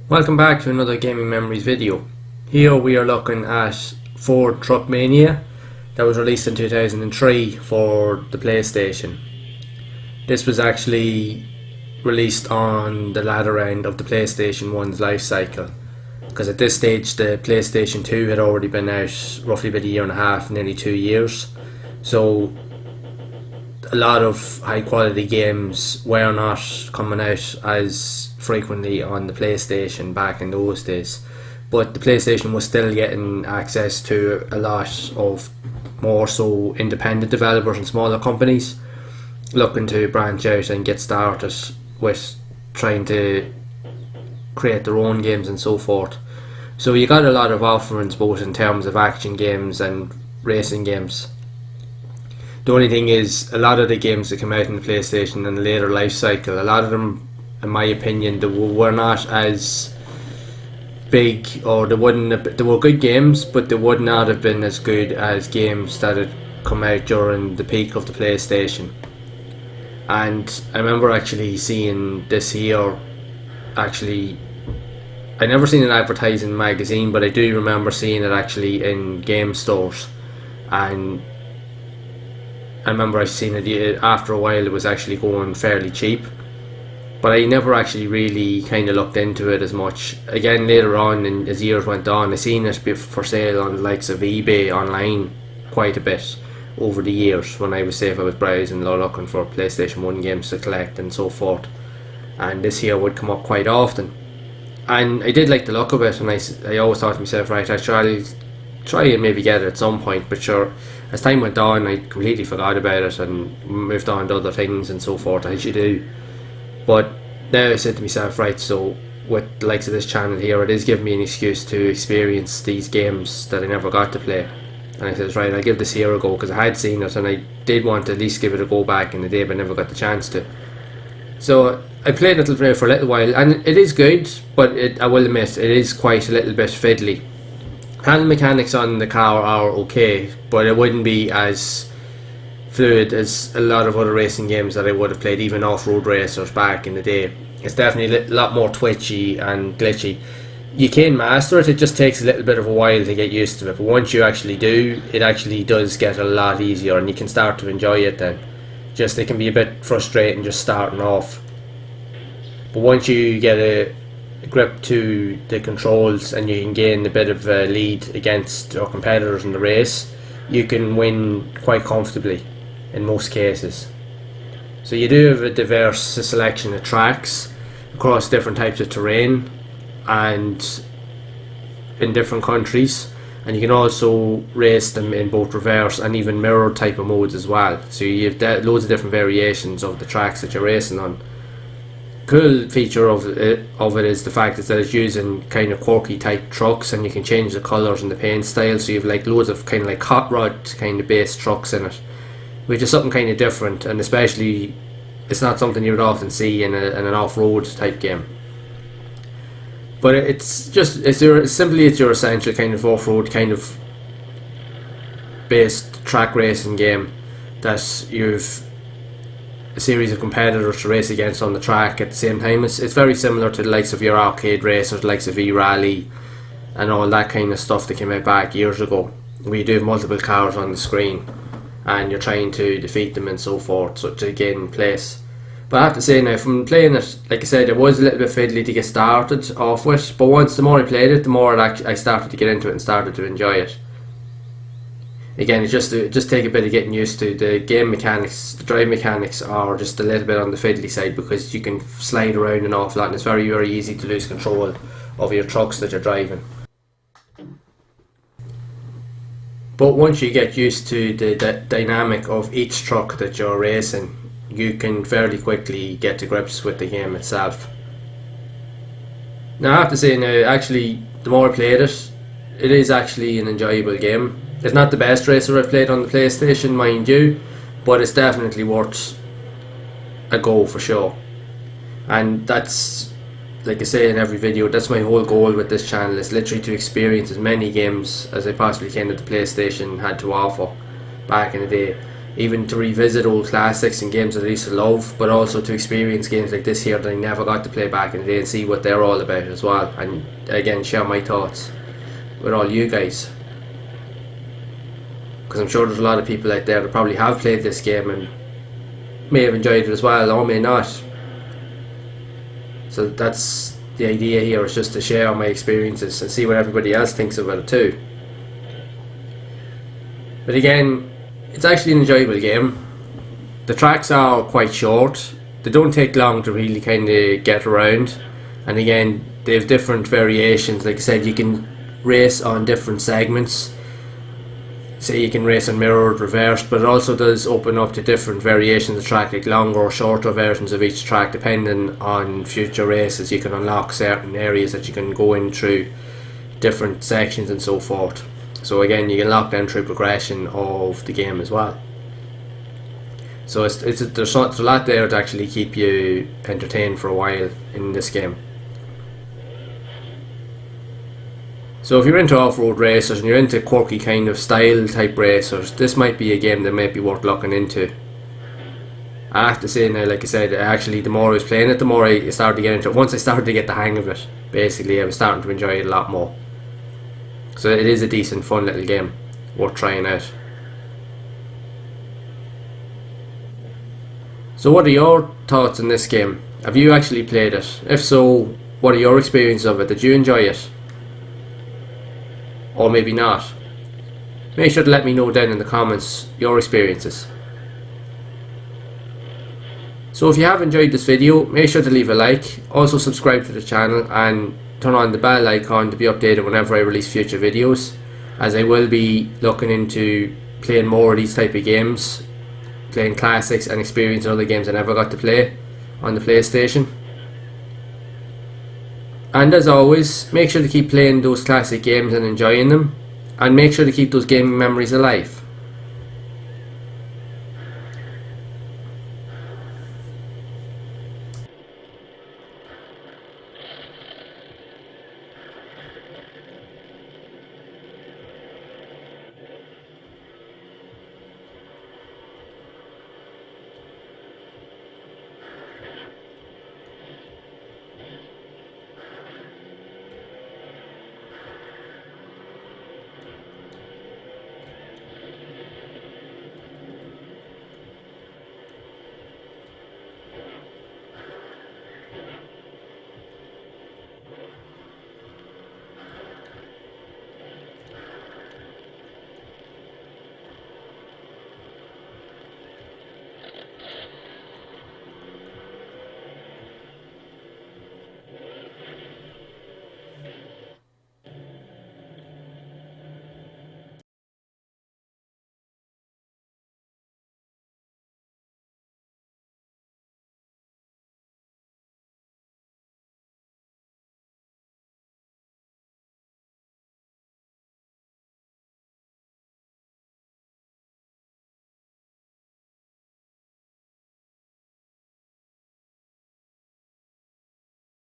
Welcome back to another Gaming Memories video. Here we are looking at Ford Truck Mania that was released in 2003 for the PlayStation. This was actually released on the latter end of the PlayStation 1's life cycle, because at this stage the PlayStation 2 had already been out roughly about a year and a half, nearly 2 years. So a lot of high quality games were not coming out as frequently on the PlayStation back in those days, but the PlayStation was still getting access to a lot of more so independent developers and smaller companies looking to branch out and get started with trying to create their own games and so forth. So you got a lot of offerings both in terms of action games and racing games. The only thing is, a lot of the games that come out in the PlayStation in the later life cycle, a lot of them, in my opinion, they were not as big, or they were good games, but they would not have been as good as games that had come out during the peak of the PlayStation. And I remember actually seeing this here, I never seen it advertised in a magazine, but I do remember seeing it actually in game stores, and I remember I seen it after a while. It was actually going fairly cheap, but I never actually really kind of looked into it as much. Again, later on, and as years went on, I seen it for sale on the likes of eBay online quite a bit over the years when I was browsing looking for PlayStation 1 games to collect and so forth, and this here would come up quite often, and I did like the look of it, and I always thought to myself, right, I'll try and maybe get it at some point. But sure, as time went on, I completely forgot about it and moved on to other things and so forth, as you do. But now I said to myself, right, so with the likes of this channel here, it is giving me an excuse to experience these games that I never got to play. And I said, right, I'll give this here a go, because I had seen it and I did want to at least give it a go back in the day, but never got the chance to. So I played it for a little while, and it is good, but I will admit, it is quite a little bit fiddly. Handling mechanics on the car are okay, but it wouldn't be as fluid as a lot of other racing games that I would have played, even off-road racers back in the day. It's definitely a lot more twitchy and glitchy. You can master it, it just takes a little bit of a while to get used to it, but once you actually do, it actually does get a lot easier and you can start to enjoy it then. Just, it can be a bit frustrating just starting off, but once you get a grip to the controls and you can gain a bit of a lead against your competitors in the race, you can win quite comfortably in most cases. So you do have a diverse selection of tracks across different types of terrain and in different countries, and you can also race them in both reverse and even mirror type of modes as well. So you have loads of different variations of the tracks that you're racing on. Cool feature of it is the fact that it's using kind of quirky type trucks, and you can change the colours and the paint style, so you have like loads of kind of like hot rod kind of based trucks in it, which is something kind of different, and especially it's not something you would often see in an off-road type game. But it's your essential kind of off-road kind of based track racing game that you've a series of competitors to race against on the track at the same time. It's very similar to the likes of your arcade racers, the likes of E-Rally and all that kind of stuff that came out back years ago, where you do have multiple cars on the screen and you're trying to defeat them and so forth, so to gain place. But I have to say now, from playing it, like I said, it was a little bit fiddly to get started off with, but once the more I played it, the more I started to get into it and started to enjoy it. Again, it just take a bit of getting used to. The game mechanics, the drive mechanics are just a little bit on the fiddly side, because you can slide around an awful lot and it's very, very easy to lose control of your trucks that you're driving. But once you get used to the dynamic of each truck that you're racing, you can fairly quickly get to grips with the game itself. Now I have to say, now actually, the more I played it, it is actually an enjoyable game. It's not the best racer I've played on the PlayStation, mind you, but it's definitely worth a go for sure. And that's, like I say in every video, that's my whole goal with this channel, is literally to experience as many games as I possibly can that the PlayStation had to offer back in the day. even to revisit old classics and games that I used to love, but also to experience games like this here that I never got to play back in the day and see what they're all about as well, and again share my thoughts with all you guys, because I'm sure there's a lot of people out there that probably have played this game and may have enjoyed it as well, or may not. So that's the idea here, is just to share my experiences and see what everybody else thinks about it too. But again, it's actually an enjoyable game. The tracks are quite short, they don't take long to really kind of get around, and again they have different variations. Like I said, you can race on different segments. Say you can race on mirrored, reversed, but it also does open up to different variations of track, like longer or shorter versions of each track, depending on future races. You can unlock certain areas that you can go in through different sections and so forth. So again, you can lock them through progression of the game as well. So there's a lot there to actually keep you entertained for a while in this game. So if you're into off-road racers and you're into quirky kind of style type racers, this might be a game that might be worth looking into. I have to say now, like I said, actually the more I was playing it, the more I started to get into it. Once I started to get the hang of it, basically I was starting to enjoy it a lot more. So it is a decent fun little game, worth trying out. So what are your thoughts on this game? Have you actually played it? If so, what are your experiences of it? Did you enjoy it? Or maybe not. Make sure to let me know down in the comments your experiences. So if you have enjoyed this video, make sure to leave a like, also subscribe to the channel and turn on the bell icon to be updated whenever I release future videos, as I will be looking into playing more of these type of games, playing classics and experiencing other games I never got to play on the PlayStation. And as always, make sure to keep playing those classic games and enjoying them, and make sure to keep those gaming memories alive.